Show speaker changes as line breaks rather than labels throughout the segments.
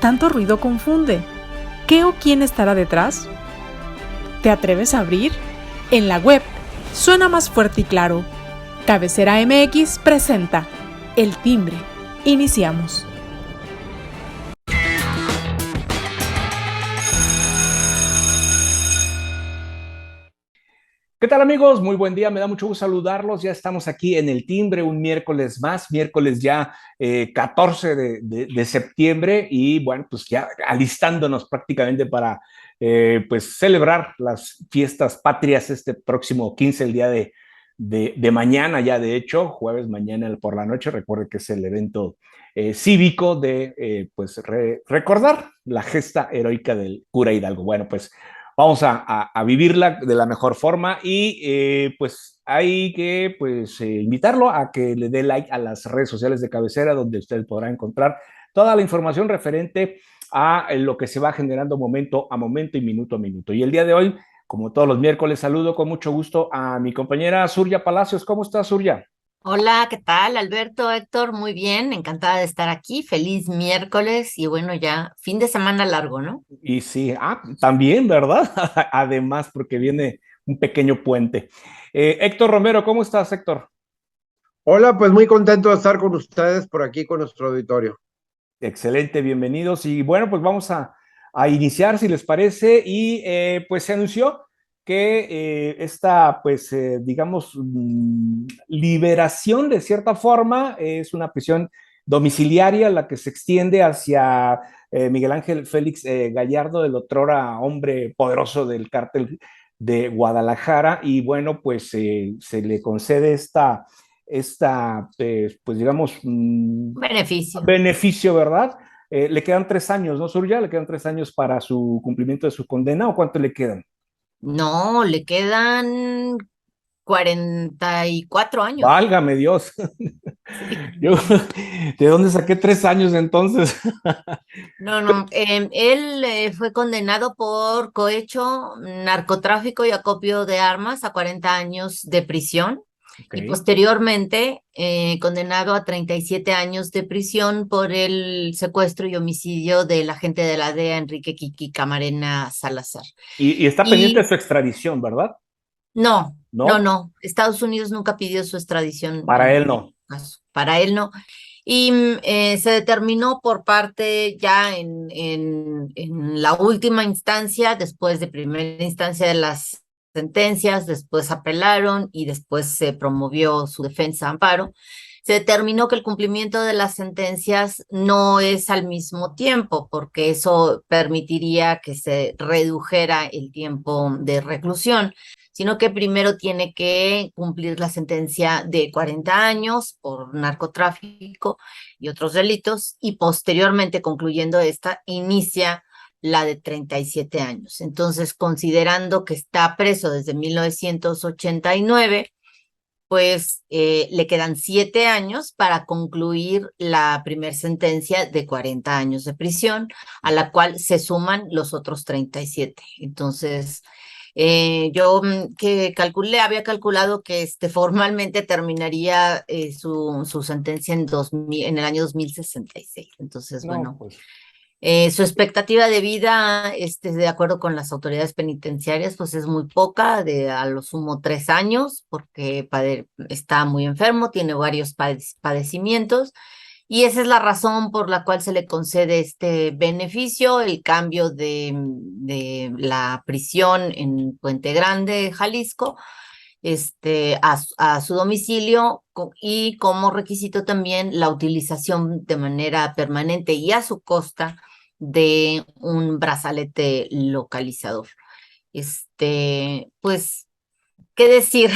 tanto ruido confunde. ¿Qué o quién estará detrás? ¿Te atreves a abrir? En la web suena más fuerte y claro. Cabecera MX presenta El Timbre. Iniciamos.
¿Qué tal, amigos? Muy buen día, me da mucho gusto saludarlos. Ya estamos aquí en El Timbre, un miércoles más, miércoles ya 14 de septiembre y bueno, pues ya alistándonos prácticamente para pues celebrar las fiestas patrias este próximo 15, el día de mañana ya, de hecho, jueves mañana por la noche. Recuerde que es el evento cívico de pues recordar la gesta heroica del cura Hidalgo. Bueno, pues vamos a vivirla de la mejor forma y pues hay que pues invitarlo a que le dé like a las redes sociales de cabecera, donde usted podrá encontrar toda la información referente a lo que se va generando momento a momento y minuto a minuto. Y el día de hoy, como todos los miércoles, saludo con mucho gusto a mi compañera Surya Palacios. ¿Cómo estás, Surya?
Hola, ¿qué tal? Alberto, Héctor, muy bien, encantada de estar aquí. Feliz miércoles y bueno, ya fin de semana largo, ¿no?
Y sí, también, ¿verdad? Además, porque viene un pequeño puente. Héctor Romero, ¿cómo estás, Héctor?
Hola, pues muy contento de estar con ustedes por aquí con nuestro auditorio.
Excelente, bienvenidos. Y bueno, pues vamos a iniciar, si les parece. Y pues se anunció que esta, pues, digamos, liberación de cierta forma es una prisión domiciliaria la que se extiende hacia Miguel Ángel Félix Gallardo, el otrora hombre poderoso del cártel de Guadalajara. Y bueno, pues se le concede pues digamos,
Beneficio.
beneficio, ¿verdad? Le quedan 3 años, ¿no, Surya? Le quedan 3 años para su cumplimiento de su condena, ¿o cuánto le quedan?
No, le quedan 44 años.
Válgame Dios.
Sí.
Yo, ¿de dónde saqué 3 años entonces?
No, no, él fue condenado por cohecho, narcotráfico y acopio de armas a 40 años de prisión
Ok.
y posteriormente condenado a 37 años de prisión por el secuestro y homicidio del agente de la DEA, Enrique Kiki Camarena Salazar.
Y está pendiente de
Y
su extradición, ¿verdad?
no, no,
¿No?
no, Estados Unidos nunca pidió su extradición
Para
en
él
este
no.
caso, para él no. Y se determinó por parte ya en la última instancia, después de primera instancia de las sentencias, después apelaron y después se promovió su defensa amparo. Se determinó que el cumplimiento de las sentencias no es al mismo tiempo, porque eso permitiría que se redujera el tiempo de reclusión, sino que primero tiene que cumplir la sentencia de 40 años por narcotráfico y otros delitos, y posteriormente, concluyendo esta, inicia la de 37 años. Entonces, considerando que está preso desde 1989, pues le quedan 7 años para concluir la primer sentencia de 40 años de prisión, a la cual se suman los otros 37. Entonces, yo que había calculado que formalmente terminaría su sentencia en el año 2066. Entonces,
No,
bueno,
pues.
su expectativa de vida, de acuerdo con las autoridades penitenciarias, pues es muy poca, de a lo sumo 3 años, porque está muy enfermo, tiene varios padecimientos, y esa es la razón por la cual se le concede este beneficio, el cambio de la prisión en Puente Grande, Jalisco, a su domicilio, y como requisito también la utilización de manera permanente y a su costa de un brazalete localizador. Pues, ¿qué decir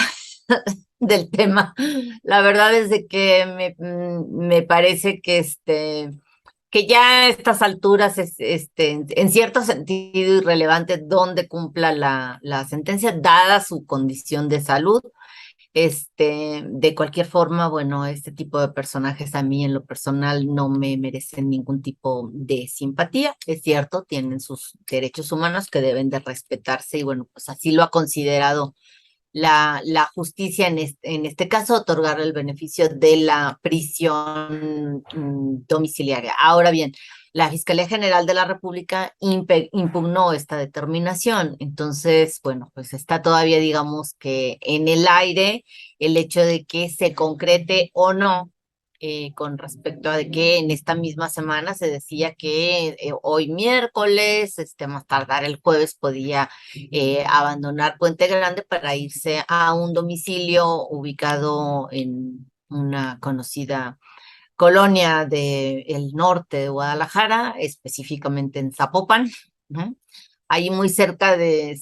del tema? La verdad es de que me parece que ya a estas alturas es en cierto sentido irrelevante dónde cumpla la sentencia, dada su condición de salud. De cualquier forma, bueno, este tipo de personajes a mí en lo personal no me merecen ningún tipo de simpatía. Es cierto, tienen sus derechos humanos que deben de respetarse y bueno, pues así lo ha considerado la justicia en este caso, otorgar el beneficio de la prisión domiciliaria. Ahora bien, la Fiscalía General de la República impugnó esta determinación. Entonces, bueno, pues está todavía, digamos que en el aire el hecho de que se concrete o no con respecto a de que en esta misma semana se decía que hoy miércoles, más tardar el jueves, podía abandonar Puente Grande para irse a un domicilio ubicado en una conocida colonia del norte de Guadalajara, específicamente en Zapopan, ¿no? Ahí muy cerca de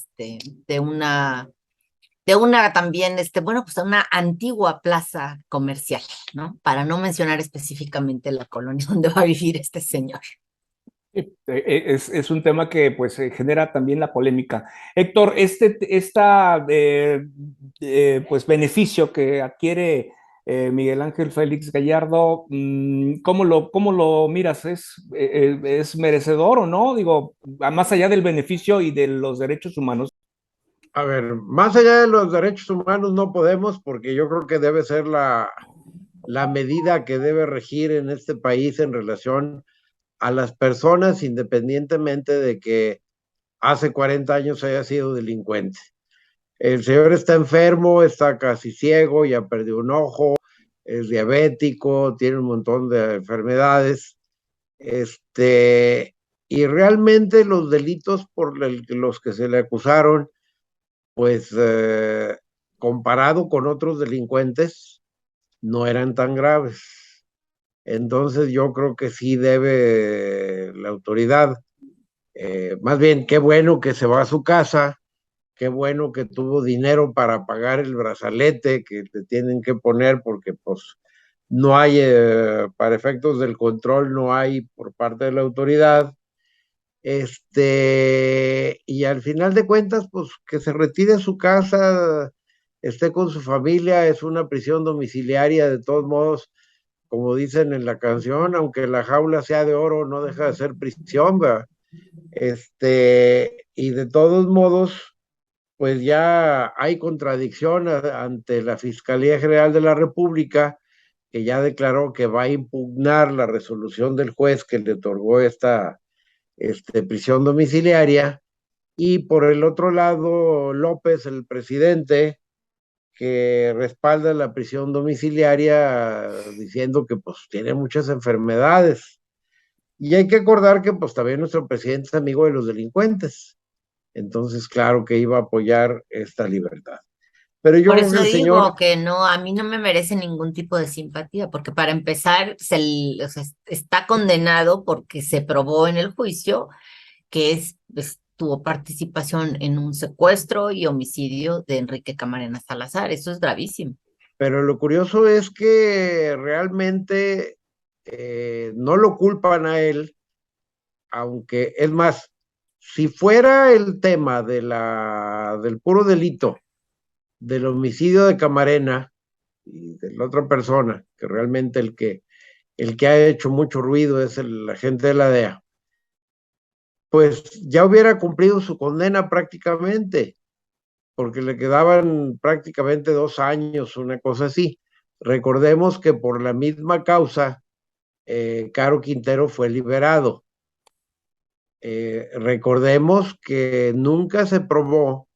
una también, bueno, pues una antigua plaza comercial, ¿no? Para no mencionar específicamente la colonia donde va a vivir este señor.
Es un tema que pues genera también la polémica. Héctor, pues beneficio que adquiere Miguel Ángel Félix Gallardo, cómo lo miras? ¿Es merecedor o no? Digo, más allá del beneficio y de los derechos humanos.
A ver, más allá de los derechos humanos no podemos, porque yo creo que debe ser la medida que debe regir en este país en relación a las personas, independientemente de que hace 40 años haya sido delincuente. El señor está enfermo, está casi ciego, ya perdió un ojo, es diabético, tiene un montón de enfermedades. Y realmente los delitos por los que se le acusaron, pues comparado con otros delincuentes, no eran tan graves. Entonces yo creo que sí debe la autoridad, más bien, qué bueno que se va a su casa, qué bueno que tuvo dinero para pagar el brazalete que te tienen que poner, porque pues no hay, para efectos del control, no hay por parte de la autoridad. Y al final de cuentas, pues que se retire a su casa, esté con su familia, es una prisión domiciliaria, de todos modos, como dicen en la canción, aunque la jaula sea de oro, no deja de ser prisión, ¿verdad? Y de todos modos, pues ya hay contradicción ante la Fiscalía General de la República, que ya declaró que va a impugnar la resolución del juez que le otorgó esta prisión domiciliaria, y por el otro lado, López, el presidente, que respalda la prisión domiciliaria diciendo que pues tiene muchas enfermedades. Y hay que acordar que pues también nuestro presidente es amigo de los delincuentes. Entonces, claro que iba a apoyar esta libertad. Pero yo
Por
creo que
eso
el señor,
digo que no, a mí no me merece ningún tipo de simpatía, porque para empezar, o sea, está condenado porque se probó en el juicio que tuvo participación en un secuestro y homicidio de Enrique Camarena Salazar. Eso es gravísimo.
pero lo curioso es que realmente no lo culpan a él, aunque es más, si fuera el tema del puro delito, del homicidio de Camarena y de la otra persona, que realmente el que ha hecho mucho ruido es el agente de la DEA, pues ya hubiera cumplido su condena prácticamente, porque le quedaban prácticamente 2 años, una cosa así. Recordemos que por la misma causa, Caro Quintero fue liberado. Recordemos que nunca se probó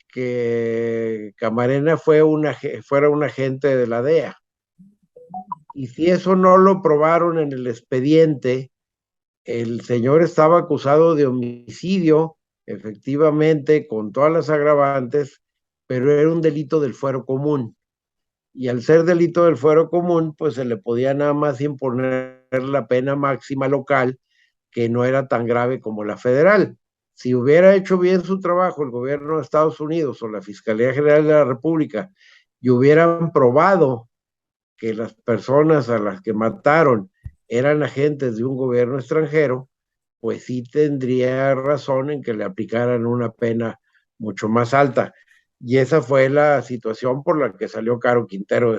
que Camarena fuera un agente de la DEA. Y si eso no lo probaron en el expediente, el señor estaba acusado de homicidio, efectivamente, con todas las agravantes, pero era un delito del fuero común. Y al ser delito del fuero común, pues se le podía nada más imponer la pena máxima local, que no era tan grave como la federal. Si hubiera hecho bien su trabajo el gobierno de Estados Unidos o la Fiscalía General de la República y hubieran probado que las personas a las que mataron eran agentes de un gobierno extranjero, pues sí tendría razón en que le aplicaran una pena mucho más alta. Y esa fue la situación por la que salió Caro Quintero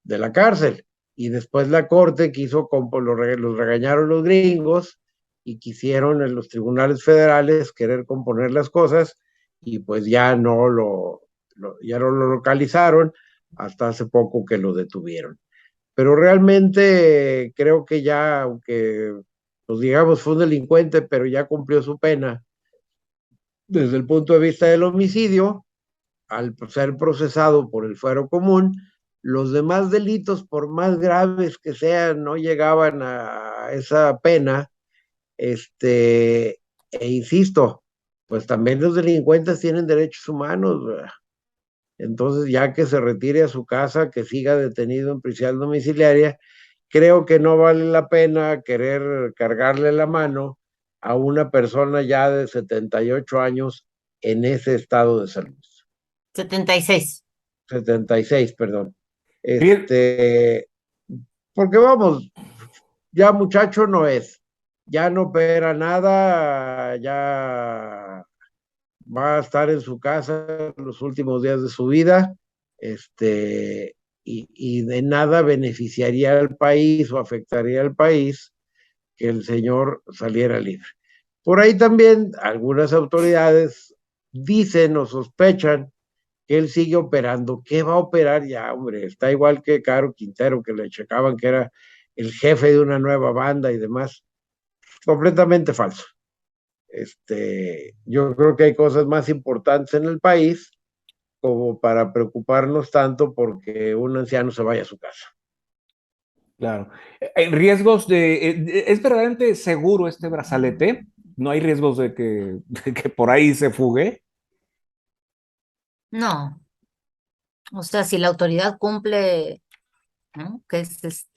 de la cárcel. Y después la corte quiso, los regañaron los gringos y quisieron en los tribunales federales querer componer las cosas, y pues ya no lo localizaron hasta hace poco que lo detuvieron. pero realmente creo que ya, aunque pues digamos fue un delincuente, pero ya cumplió su pena desde el punto de vista del homicidio, al ser procesado por el fuero común, los demás delitos, por más graves que sean, no llegaban a esa pena, e insisto, pues también los delincuentes tienen derechos humanos, ¿verdad? Entonces, ya que se retire a su casa, que siga detenido en prisión domiciliaria, creo que no vale la pena querer cargarle la mano a una persona ya de 78 años en ese estado de salud.
76.
76, perdón.
Bien,
Porque vamos, ya muchacho no es, ya no opera nada, ya va a estar en su casa los últimos días de su vida, y de nada beneficiaría al país o afectaría al país que el señor saliera libre. Por ahí también algunas autoridades dicen o sospechan que él sigue operando. ¿Qué va a operar ya, hombre? Está igual que Caro Quintero, que le checaban que era el jefe de una nueva banda y demás. Completamente falso. Yo creo que hay cosas más importantes en el país como para preocuparnos tanto porque un anciano se vaya a su casa.
claro. Riesgos ¿es verdaderamente seguro este brazalete? ¿No hay riesgos de que por ahí se fugue?
No, o sea, si la autoridad cumple, ¿no? Que es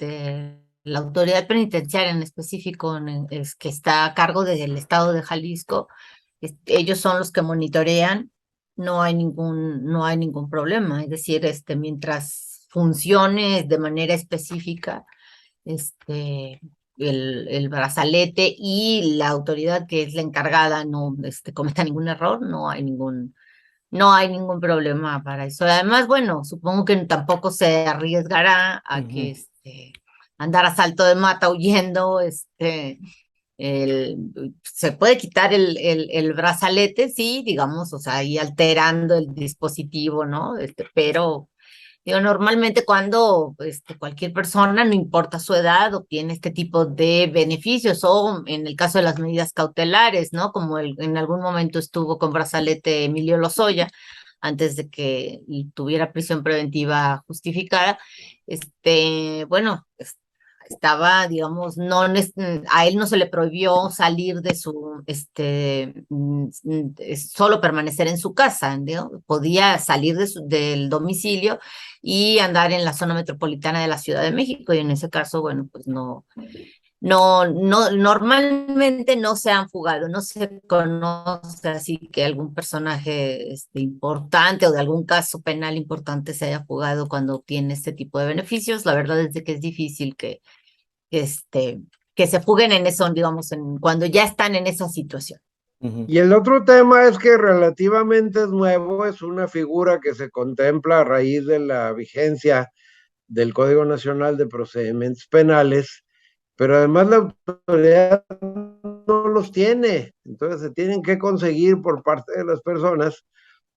la autoridad penitenciaria en específico, es que está a cargo del estado de Jalisco, ellos son los que monitorean, no hay ningún problema. Es decir, mientras funcione de manera específica, este, el brazalete y la autoridad que es la encargada no cometa ningún error, no hay ningún problema para eso. Además, bueno, supongo que tampoco se arriesgará a que andar a salto de mata huyendo, se puede quitar el brazalete, sí, digamos, o sea, ahí alterando el dispositivo, ¿no? Pero digo, normalmente cuando cualquier persona, no importa su edad, obtiene este tipo de beneficios, o en el caso de las medidas cautelares, ¿no? Como en algún momento estuvo con brazalete Emilio Lozoya, antes de que tuviera prisión preventiva justificada, bueno, estaba, digamos, a él no se le prohibió salir de solo permanecer en su casa, ¿no? Podía salir del domicilio y andar en la zona metropolitana de la Ciudad de México, y en ese caso, bueno, pues normalmente no se han fugado, no se conoce así que algún personaje importante o de algún caso penal importante se haya fugado cuando obtiene este tipo de beneficios. La verdad es de que es difícil este, que se fuguen en eso, digamos, cuando ya están en esa situación.
Y el otro tema es que relativamente es nuevo, es una figura que se contempla a raíz de la vigencia del Código Nacional de Procedimientos Penales, pero además la autoridad no los tiene, entonces se tienen que conseguir por parte de las personas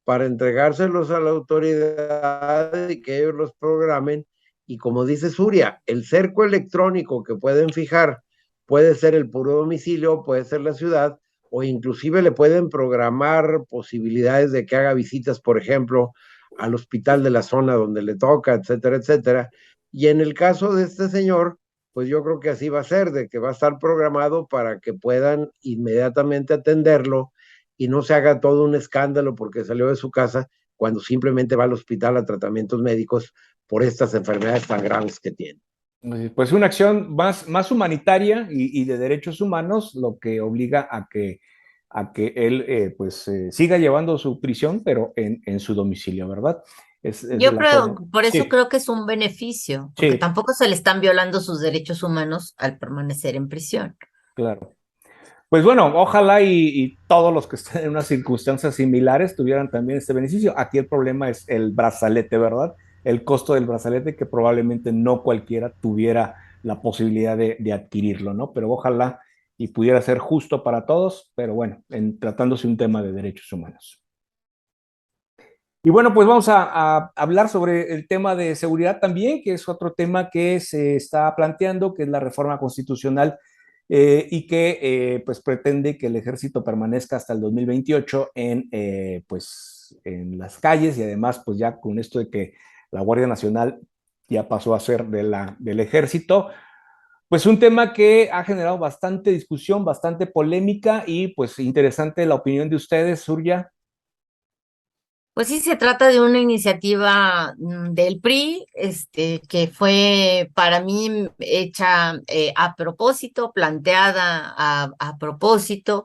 para entregárselos a la autoridad y que ellos los programen. Y como dice Suria, el cerco electrónico que pueden fijar puede ser el puro domicilio, puede ser la ciudad, o inclusive le pueden programar posibilidades de que haga visitas, por ejemplo, al hospital de la zona donde le toca, etcétera, etcétera. Y en el caso de este señor, pues yo creo que así va a ser, de que va a estar programado para que puedan inmediatamente atenderlo y no se haga todo un escándalo porque salió de su casa cuando simplemente va al hospital a tratamientos médicos por estas enfermedades tan graves que tiene.
Pues una acción más humanitaria y de derechos humanos, lo que obliga a que él siga llevando su prisión, pero en su domicilio, ¿verdad? Es
Yo
la
creo,
forma.
por eso
Sí,
creo que es un beneficio, porque
sí,
tampoco se le están violando sus derechos humanos al permanecer en prisión.
claro. Pues bueno, ojalá y todos los que estén en unas circunstancias similares tuvieran también este beneficio. Aquí el problema es el brazalete, ¿verdad? El costo del brazalete que probablemente no cualquiera tuviera la posibilidad de adquirirlo, ¿no? Pero ojalá y pudiera ser justo para todos, pero bueno, tratándose un tema de derechos humanos. Y bueno, pues vamos a hablar sobre el tema de seguridad también, que es otro tema que se está planteando, que es la reforma constitucional y que pues pretende que el ejército permanezca hasta el 2028 pues, en las calles y además pues ya con esto de que la Guardia Nacional ya pasó a ser del ejército, pues un tema que ha generado bastante discusión, bastante polémica y pues interesante la opinión de ustedes, Surya.
Pues sí, se trata de una iniciativa del PRI, que fue para mí hecha a propósito, planteada a propósito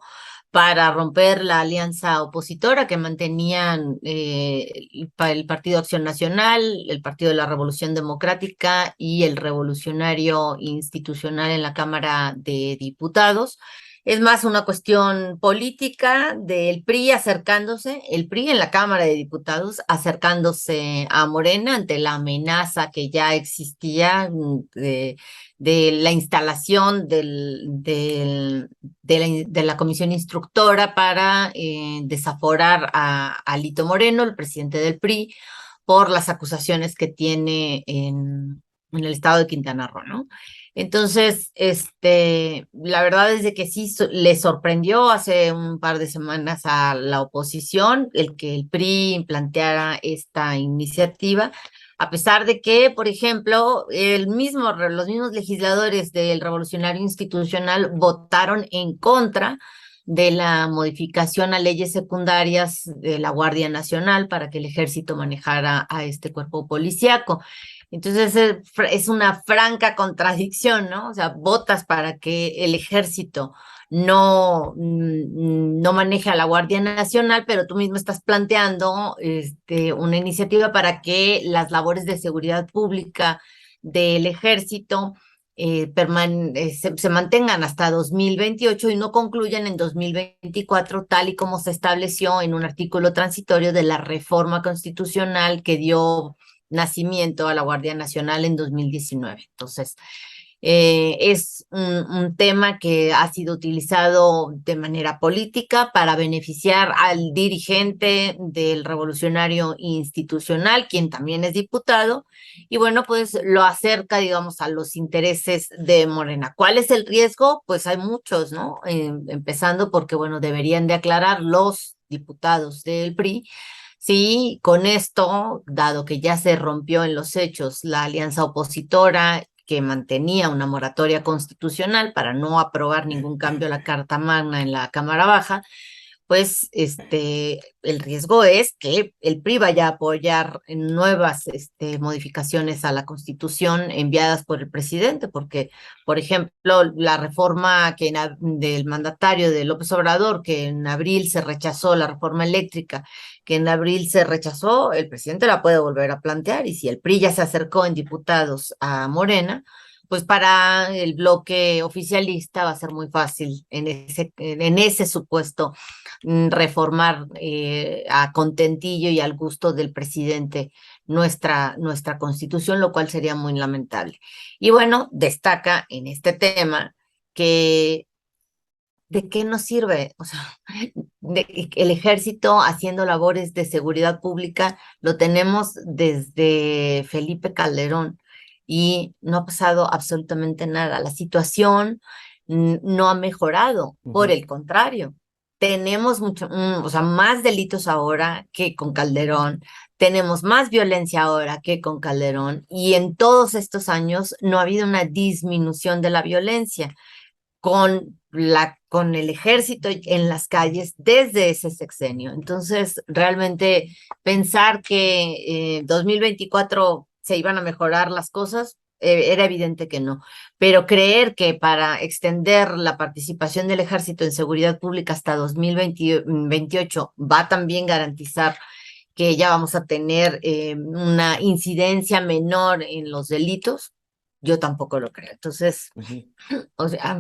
para romper la alianza opositora que mantenían el Partido Acción Nacional, el Partido de la Revolución Democrática y el Revolucionario Institucional en la Cámara de Diputados. Es más una cuestión política del PRI acercándose, el PRI en la Cámara de Diputados acercándose a Morena ante la amenaza que ya existía de la instalación de la comisión instructora para desaforar a Lito Moreno, el presidente del PRI, por las acusaciones que tiene en el estado de Quintana Roo, ¿no? Entonces, la verdad es de que sí le sorprendió hace un par de semanas a la oposición el que el PRI planteara esta iniciativa, a pesar de que, por ejemplo, los mismos legisladores del Revolucionario Institucional votaron en contra de la modificación a leyes secundarias de la Guardia Nacional para que el ejército manejara a este cuerpo policíaco. Entonces es una franca contradicción, ¿no? O sea, votas para que el ejército no maneje a la Guardia Nacional, pero tú mismo estás planteando una iniciativa para que las labores de seguridad pública del ejército se mantengan hasta 2028 y no concluyan en 2024, tal y como se estableció en un artículo transitorio de la reforma constitucional que dio nacimiento a la Guardia Nacional en 2019. Entonces, es un tema que ha sido utilizado de manera política para beneficiar al dirigente del Revolucionario Institucional, quien también es diputado, y bueno, pues lo acerca, digamos, a los intereses de Morena. ¿Cuál es el riesgo? Pues hay muchos, ¿no? Empezando porque, bueno, deberían de aclarar los diputados del PRI. Sí, con esto, dado que ya se rompió en los hechos la alianza opositora que mantenía una moratoria constitucional para no aprobar ningún cambio a la Carta Magna en la Cámara Baja, pues el riesgo es que el PRI vaya a apoyar nuevas modificaciones a la Constitución enviadas por el presidente, porque, por ejemplo, la reforma del mandatario de López Obrador, que en abril se rechazó, la reforma eléctrica, que en abril se rechazó, el presidente la puede volver a plantear, y si el PRI ya se acercó en diputados a Morena, pues para el bloque oficialista va a ser muy fácil en ese supuesto reformar a contentillo y al gusto del presidente nuestra Constitución, lo cual sería muy lamentable. Y bueno, destaca en este tema que ¿de qué nos sirve? O sea, el ejército haciendo labores de seguridad pública lo tenemos desde Felipe Calderón y no ha pasado absolutamente nada. La situación no ha mejorado, por el contrario. Tenemos o sea, más delitos ahora que con Calderón, tenemos más violencia ahora que con Calderón, y en todos estos años no ha habido una disminución de la violencia con el ejército en las calles desde ese sexenio. Entonces, realmente pensar que 2024 se iban a mejorar las cosas, era evidente que no. Pero creer que para extender la participación del ejército en seguridad pública hasta 2028 va también garantizar que ya vamos a tener una incidencia menor en los delitos, yo tampoco lo creo. Entonces,
Ujú.
o sea,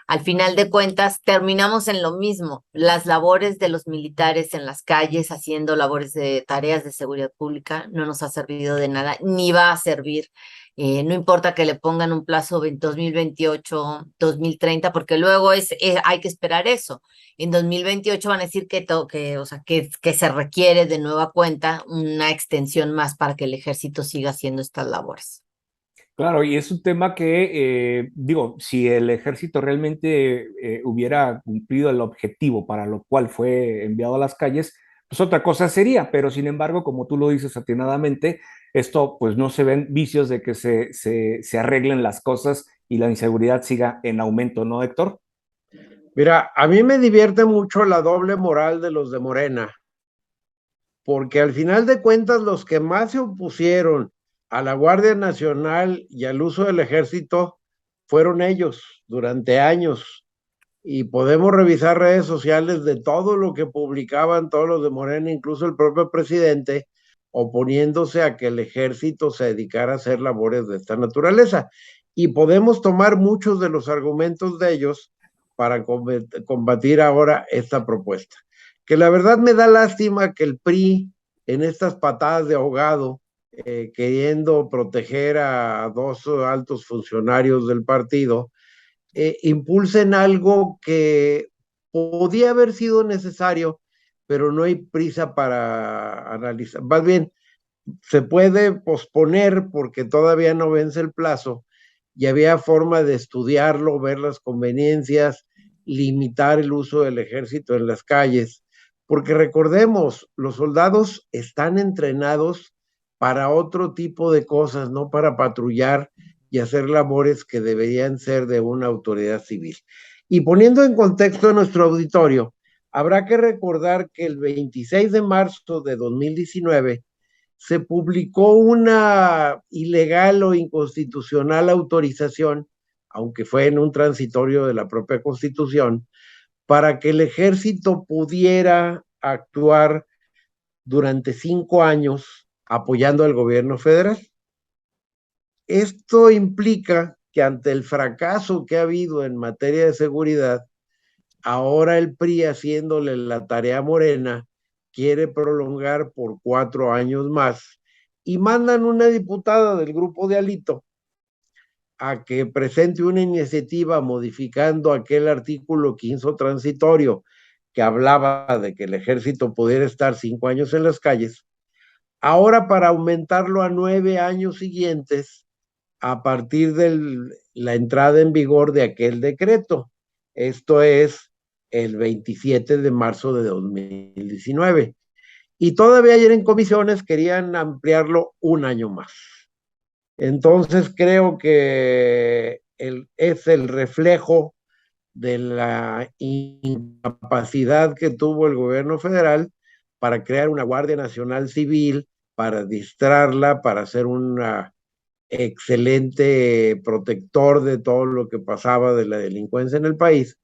al final de cuentas, terminamos en lo mismo. Las labores de los militares en las calles haciendo labores de tareas de seguridad pública no nos ha servido de nada, ni va a servir. No importa que le pongan un plazo 2028, 2030, porque luego hay que esperar eso. En 2028 van a decir o sea, que se requiere de nueva cuenta una extensión más para que el ejército siga haciendo estas labores.
Claro, y es un tema que, digo, si el ejército realmente hubiera cumplido el objetivo para lo cual fue enviado a las calles, pues otra cosa sería, pero sin embargo, como tú lo dices atinadamente, esto pues no se ven vicios de que se arreglen las cosas y la inseguridad siga en aumento, ¿no, Héctor?
Mira, a mí me divierte mucho la doble moral de los de Morena, porque al final de cuentas los que más se opusieron a la Guardia Nacional y al uso del ejército fueron ellos durante años. Y podemos revisar redes sociales de todo lo que publicaban todos los de Morena, incluso el propio presidente, oponiéndose a que el ejército se dedicara a hacer labores de esta naturaleza. Y podemos tomar muchos de los argumentos de ellos para combatir ahora esta propuesta. Que la verdad me da lástima que el PRI, en estas patadas de ahogado, queriendo proteger a dos altos funcionarios del partido, impulsen algo que podía haber sido necesario, pero no hay prisa para analizar. Más bien, se puede posponer porque todavía no vence el plazo y había forma de estudiarlo, ver las conveniencias, limitar el uso del ejército en las calles, porque recordemos, los soldados están entrenados para otro tipo de cosas, no para patrullar y hacer labores que deberían ser de una autoridad civil. Y poniendo en contexto a nuestro auditorio, habrá que recordar que el 26 de marzo de 2019 se publicó una ilegal o inconstitucional autorización, aunque fue en un transitorio de la propia Constitución, para que el ejército pudiera actuar durante 5 años apoyando al gobierno federal. Esto implica que ante el fracaso que ha habido en materia de seguridad, ahora el PRI, haciéndole la tarea a Morena, quiere prolongar por 4 años más y mandan una diputada del grupo de Alito a que presente una iniciativa modificando aquel artículo 15 transitorio que hablaba de que el ejército pudiera estar 5 años en las calles, ahora para aumentarlo a 9 años siguientes a partir de la entrada en vigor de aquel decreto. Esto es el 27 de marzo de 2019. Y todavía ayer en comisiones querían ampliarlo un año más. Entonces creo que es el reflejo de la incapacidad que tuvo el gobierno federal para crear una Guardia Nacional Civil, para distraerla, para hacer una excelente protector de todo lo que pasaba de la delincuencia en el país,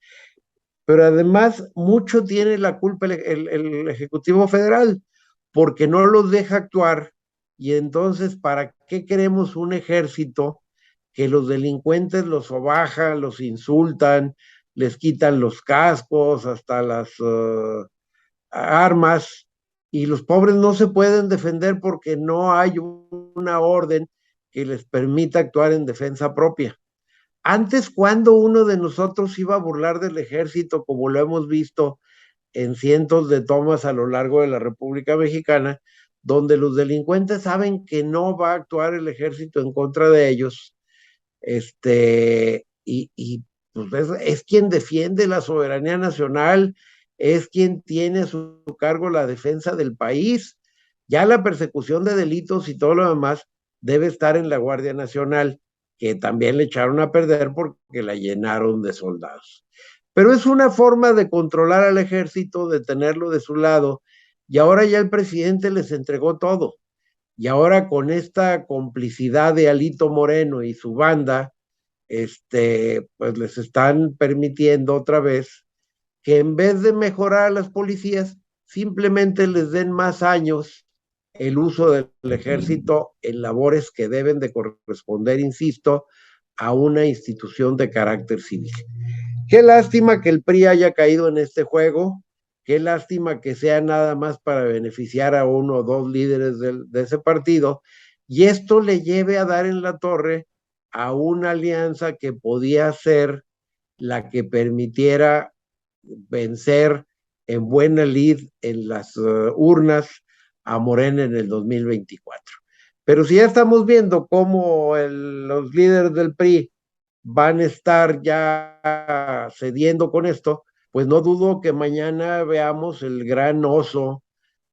pero además mucho tiene la culpa el Ejecutivo Federal, porque no los deja actuar, y entonces, ¿para qué queremos un ejército que los delincuentes los sobajan, los insultan, les quitan los cascos, hasta las armas, y los pobres no se pueden defender porque no hay una orden que les permita actuar en defensa propia? Antes, cuando uno de nosotros iba a burlar del ejército, como lo hemos visto en cientos de tomas a lo largo de la República Mexicana, donde los delincuentes saben que no va a actuar el ejército en contra de ellos, y pues es quien defiende la soberanía nacional, es quien tiene a su cargo la defensa del país. Ya la persecución de delitos y todo lo demás debe estar en la Guardia Nacional, que también le echaron a perder porque la llenaron de soldados. Pero es una forma de controlar al ejército, de tenerlo de su lado, y ahora ya el presidente les entregó todo. Y ahora con esta complicidad de Alito Moreno y su banda, pues les están permitiendo otra vez que en vez de mejorar a las policías, simplemente les den más años el uso del ejército en labores que deben de corresponder, insisto, a una institución de carácter civil. Qué lástima que el PRI haya caído en este juego, qué lástima que sea nada más para beneficiar a uno o dos líderes de ese partido, y esto le lleve a dar en la torre a una alianza que podía ser la que permitiera vencer en buena lid en las urnas a Morena en el 2024. Pero si ya estamos viendo cómo los líderes del PRI van a estar ya cediendo con esto, pues no dudo que mañana veamos el gran oso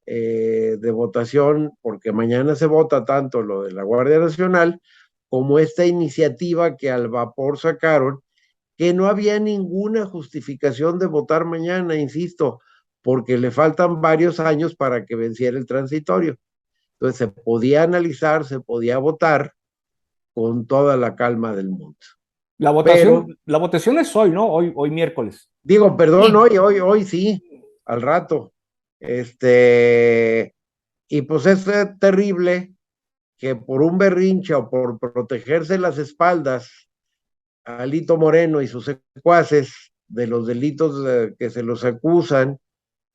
de votación, porque mañana se vota tanto lo de la Guardia Nacional como esta iniciativa que al vapor sacaron, que no había ninguna justificación de votar mañana, insisto, porque le faltan varios años para que venciera el transitorio. Entonces se podía analizar, se podía votar con toda la calma del mundo.
La
Pero,
votación es hoy, ¿no? Hoy miércoles.
digo, perdón,
Sí.
hoy sí, al rato. Y pues es terrible que por un berrinche o por protegerse las espaldas a Alito Moreno y sus secuaces de los delitos que se los acusan,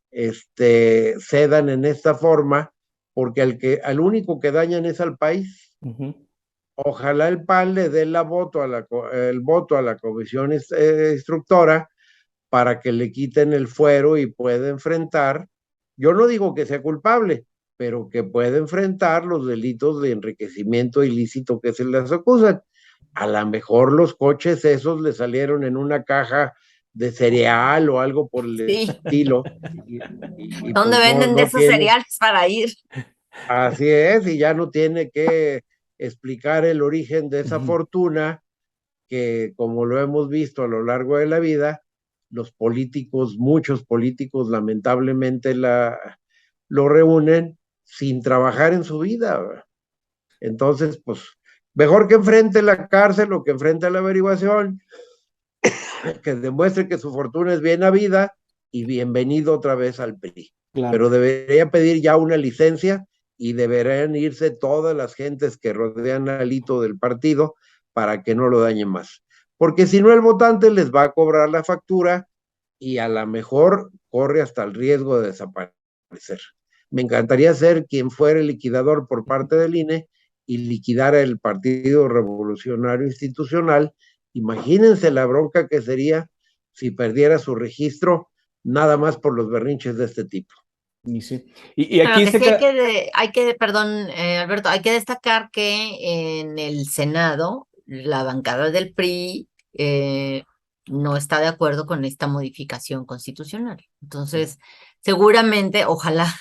cedan en esta forma, porque al único que dañan es al país. Ojalá el PAN le dé el voto a la comisión instructora para que le quiten el fuero y pueda enfrentar, yo no digo que sea culpable, pero que pueda enfrentar los delitos de enriquecimiento ilícito que se les acusan. A lo mejor los coches esos le salieron en una caja de cereal o algo por el estilo.
¿Dónde
Pues
venden de
no
esos
tiene,
cereales para ir?
así es, y ya no tiene que explicar el origen de esa fortuna que, como lo hemos visto a lo largo de la vida, los políticos, muchos políticos lamentablemente lo reúnen sin trabajar en su vida. Entonces, pues, mejor que enfrente la cárcel o que enfrente la averiguación, que demuestre que su fortuna es bien habida y bienvenido otra vez al PRI.
Claro.
Pero debería pedir ya una licencia y deberían irse todas las gentes que rodean al hito del partido para que no lo dañen más. Porque si no, el votante les va a cobrar la factura y a lo mejor corre hasta el riesgo de desaparecer. Me encantaría ser quien fuera el liquidador por parte del INE y liquidara el Partido Revolucionario Institucional. Imagínense la bronca que sería si perdiera su registro nada más por los berrinches de este tipo.
Y sí. Y
Pero
aquí
que
se
sí
queda...
perdón, Alberto, hay que destacar que en el Senado la bancada del PRI no está de acuerdo con esta modificación constitucional. Entonces, seguramente, ojalá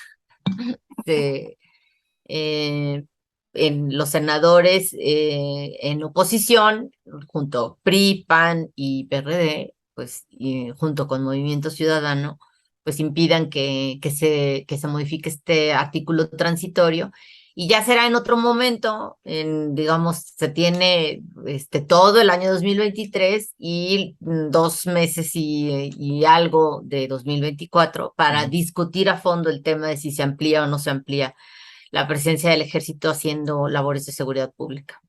en los senadores en oposición, junto PRI, PAN y PRD, pues junto con Movimiento Ciudadano, pues impidan que se modifique este artículo transitorio. Y ya será en otro momento, digamos, se tiene todo el año 2023 y 2 meses y algo de 2024 para discutir a fondo el tema de si se amplía o no se amplía la presencia del ejército haciendo labores de seguridad pública.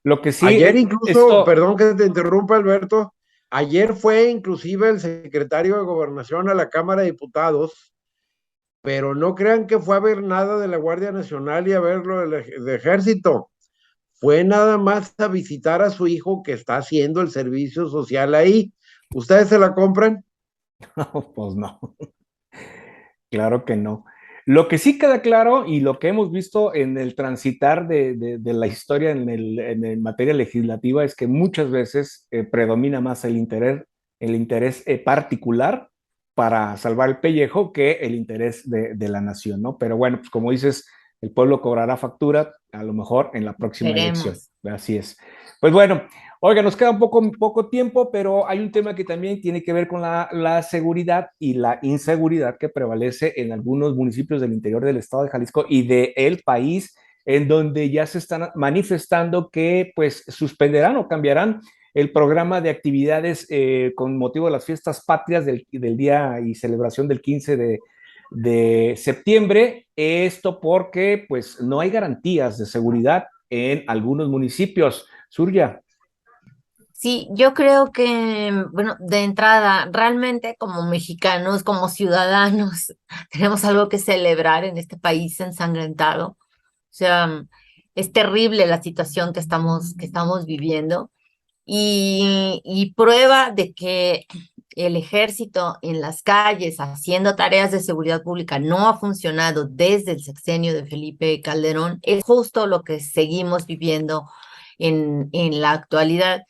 Lo que sí,
ayer incluso, perdón que te interrumpa, Alberto, ayer fue inclusive el secretario de Gobernación a la Cámara de Diputados, pero no crean que fue a ver nada de la Guardia Nacional y a ver lo del Ejército. Fue nada más a visitar a su hijo que está haciendo el servicio social ahí. ¿Ustedes se la compran?
No, pues no. Claro que no. Lo que sí queda claro y lo que hemos visto en el transitar de la historia en materia legislativa es que muchas veces predomina más el interés particular para salvar el pellejo que el interés de la nación, ¿no? Pero bueno, pues como dices, el pueblo cobrará factura a lo mejor en la próxima elección. Así es. Pues bueno, oiga, nos queda poco tiempo, pero hay un tema que también tiene que ver con la seguridad y la inseguridad que prevalece en algunos municipios del interior del estado de Jalisco y del país, en donde ya se están manifestando que pues suspenderán o cambiarán el programa de actividades con motivo de las fiestas patrias del día y celebración del 15 de septiembre. Esto porque pues no hay garantías de seguridad en algunos municipios. Surya.
Sí, yo creo que, bueno, de entrada, realmente como mexicanos, como ciudadanos, tenemos algo que celebrar en este país ensangrentado. O sea, es terrible la situación que estamos viviendo y prueba de que el ejército en las calles haciendo tareas de seguridad pública no ha funcionado desde el sexenio de Felipe Calderón. Es justo lo que seguimos viviendo en la actualidad.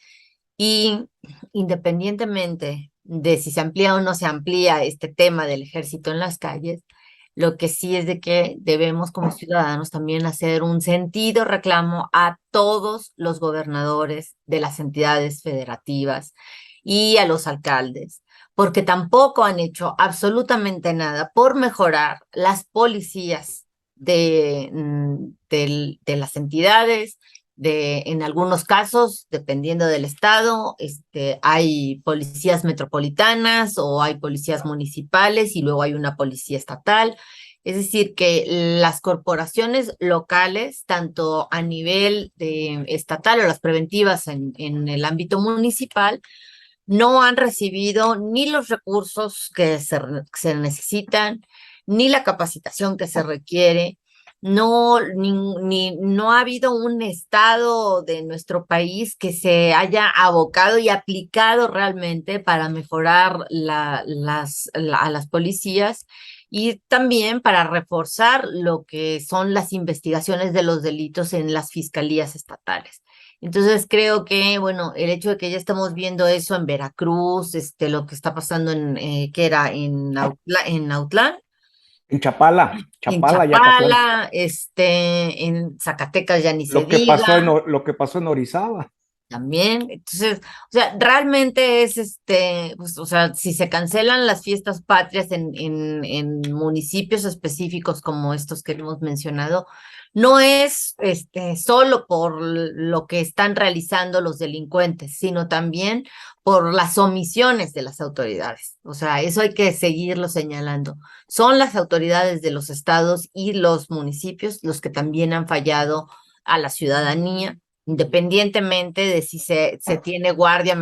Y independientemente de si se amplía o no se amplía este tema del ejército en las calles, lo que sí es de que debemos como ciudadanos también hacer un sentido reclamo a todos los gobernadores de las entidades federativas y a los alcaldes, porque tampoco han hecho absolutamente nada por mejorar las policías de las entidades en algunos casos, dependiendo del estado, hay policías metropolitanas o hay policías municipales y luego hay una policía estatal. Es decir, que las corporaciones locales, tanto a nivel estatal o las preventivas en el ámbito municipal, no han recibido ni los recursos que se necesitan, ni la capacitación que se requiere. No ha habido un estado de nuestro país que se haya abocado y aplicado realmente para mejorar a las policías y también para reforzar lo que son las investigaciones de los delitos en las fiscalías estatales. Entonces creo que, bueno, el hecho de que ya estamos viendo eso en Veracruz, lo que está pasando ¿qué era? En Autlán,
En Chapala,
en
Chapala, Yacatlán.
Chapala, en Zacatecas ya ni se diga,
Lo que pasó en Orizaba.
también. Entonces, o sea, realmente es pues, o sea, si se cancelan las fiestas patrias en municipios específicos como estos que hemos mencionado, no es solo por lo que están realizando los delincuentes, sino también por las omisiones de las autoridades. O sea, eso hay que seguirlo señalando. Son las autoridades de los estados y los municipios los que también han fallado a la ciudadanía independientemente de si se tiene guardia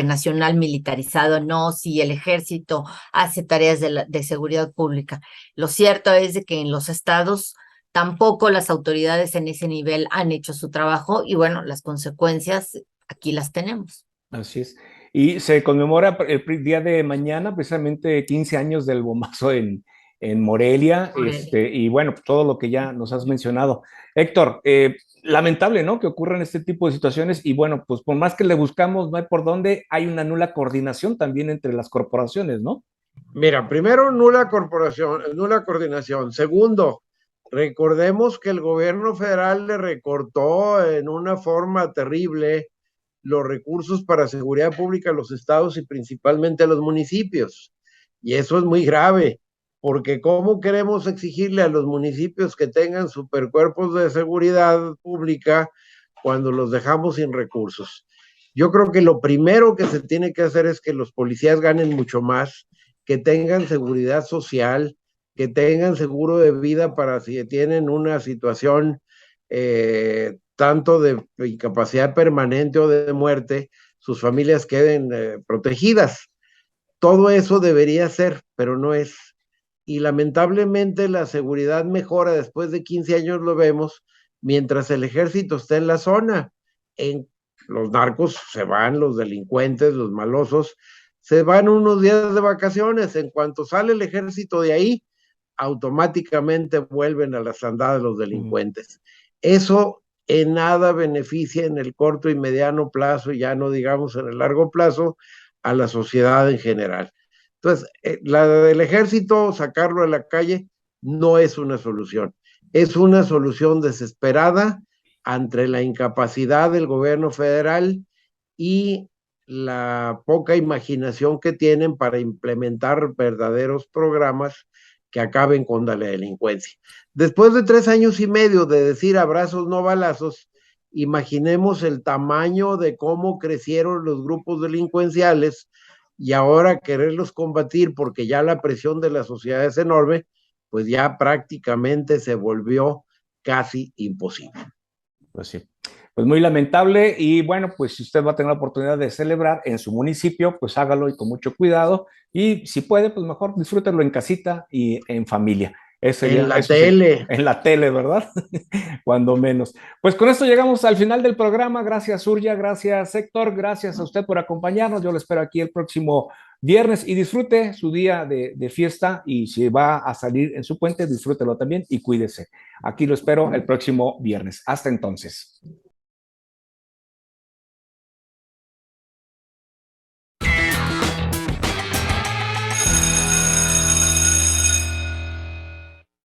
nacional militarizado o no, si el ejército hace tareas de seguridad pública. Lo cierto es de que en los estados tampoco las autoridades en ese nivel han hecho su trabajo y bueno, las consecuencias aquí las tenemos.
Así es. Y se conmemora el día de mañana, precisamente 15 años del bombazo en Morelia, y bueno, todo lo que ya nos has mencionado. Héctor, lamentable, ¿no? Que ocurran este tipo de situaciones y bueno, pues por más que le buscamos, no hay por dónde, hay una nula coordinación también entre las corporaciones, ¿no?
Mira, primero, nula coordinación. Segundo, recordemos que el gobierno federal le recortó en una forma terrible los recursos para seguridad pública a los estados y principalmente a los municipios. Y eso es muy grave, porque ¿cómo queremos exigirle a los municipios que tengan supercuerpos de seguridad pública cuando los dejamos sin recursos? Yo creo que lo primero que se tiene que hacer es que los policías ganen mucho más, que tengan seguridad social, que tengan seguro de vida para si tienen una situación tanto de incapacidad permanente o de muerte, sus familias queden protegidas. Todo eso debería ser, pero no es. Y lamentablemente la seguridad mejora después de 15 años, lo vemos, mientras el ejército está en la zona. En los narcos se van, los delincuentes, los malosos, se van unos días de vacaciones. En cuanto sale el ejército de ahí, automáticamente vuelven a las andadas los delincuentes. Eso en nada beneficia en el corto y mediano plazo, ya no digamos en el largo plazo, a la sociedad en general. Entonces, la del ejército, sacarlo a la calle, no es una solución. Es una solución desesperada ante la incapacidad del gobierno federal y la poca imaginación que tienen para implementar verdaderos programas que acaben con la delincuencia. Después de 3 años y medio de decir abrazos no balazos, imaginemos el tamaño de cómo crecieron los grupos delincuenciales y ahora quererlos combatir porque ya la presión de la sociedad es enorme, pues ya prácticamente se volvió casi imposible.
Pues sí, pues muy lamentable y bueno, pues si usted va a tener la oportunidad de celebrar en su municipio, pues hágalo y con mucho cuidado y si puede, pues mejor disfrútenlo en casita y en familia.
En la
Eso sí,
tele.
en la tele, ¿verdad? Cuando menos. Pues con esto llegamos al final del programa. Gracias, Surya, gracias, Héctor, gracias a usted por acompañarnos. Yo lo espero aquí el próximo viernes y disfrute su día de fiesta y si va a salir en su puente, disfrútelo también y cuídese. Aquí lo espero el próximo viernes. Hasta entonces.